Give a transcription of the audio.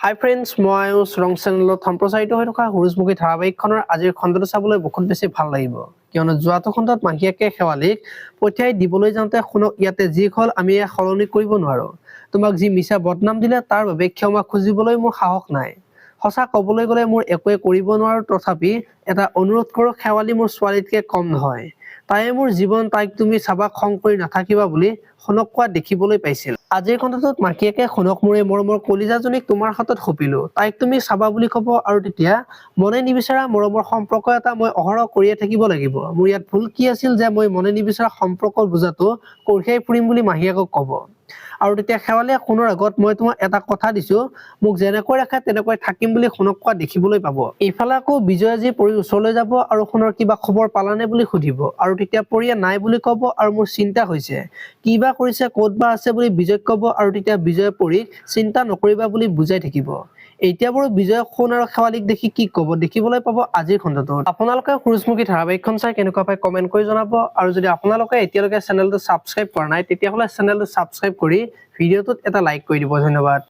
হাই friends, মই ৰং চেনেলত সম্প্ৰচাৰিত হৈ থকা সূৰুযমুখী ধাৰাবাহিকখনৰ আজিৰ খণ্ডটো চাবলৈ বহুত বেছি ভাল লাগিব, কিয়নো যোৱাটো খণ্ডত মাহীয়েকে শেৱালীক পঠিয়াই দিবলৈ যাওঁতে শুনক ইয়াতে যি হ'ল আমি সলনি কৰিব নোৱাৰো। তোমাক যি মিছা বদনাম দিলে তাৰ বাবে ক্ষমা খুজিবলৈ মোৰ সাহস নাই। সঁচা ক'বলৈ গ'লে মোৰ একোৱে কৰিব নোৱাৰো, তথাপি এটা অনুৰোধ কৰোঁ, শেৱালী মোৰ ছোৱালীতকে কম নহয়। তাইয়ে মোৰ জীৱন, তাইক তুমি চাবা, খং কৰি নাথাকিবা বুলি শুনক কোৱা দেখিবলৈ পাইছিল। আজিৰ খণ্ডটোত মাহীয়েকে শুনক মোৰ এই মৰমৰ কলিজাজনীক তোমাৰ হাতত সঁপিলো, তাইক তুমি চাবা বুলি ক'ব, আৰু তেতিয়া মনে নিবিচাৰা মৰমৰ সম্পৰ্ক এটা মই অহৰহ কৰিয়ে থাকিব লাগিব। মোৰ ইয়াত ভুল কি আছিল যে মই মনে নিবিচাৰা সম্পৰ্ক বুজাটো কঢ়িয়াই ফুৰিম বুলি মাহীয়েকক ক'ব। আৰু তেতিয়া শেৱালীয়ে সোণৰ আগত মই তোমাক এটা কথা দিছো, মোক যেনেকৈ ৰাখে তেনেকৈ থাকিম বুলি শুনক কোৱা দেখিবলৈ পাব। এইফালে আকৌ বিজয়ে যি পৰীৰ ওচৰলৈ যাব আৰু সোণৰ কিবা খবৰ পালানে বুলি সুধিব, আৰু তেতিয়া পৰীয়ে নাই বুলি ক'ব, আৰু মোৰ চিন্তা হৈছে কিবা কৰিছে, ক'ত বা আছে বুলি বিজয়ক ক'ব, আৰু তেতিয়া বিজয়ে পৰীক চিন্তা নকৰিবা বুলি বুজাই থাকিব। এতিয়া বাৰু বিজয়ে সোণ আৰু শেৱালীক দেখি কি ক'ব দেখিবলৈ পাব আজিৰ খণ্ডটোত। আপোনালোকে সূৰুযমুখী ধাৰাবাহিকখন চাই কেনেকুৱা পাই কমেন্ট কৰি জনাব, আৰু যদি আপোনালোকে এতিয়ালৈকে চেনেলটো ছাবস্ক্ৰাইব কৰা নাই তেতিয়াহ'লে চেনেলটো ছাবস্ক্ৰাইব কৰি ভিডিঅ'টোত এটা লাইক কৰি দিব। ধন্যবাদ।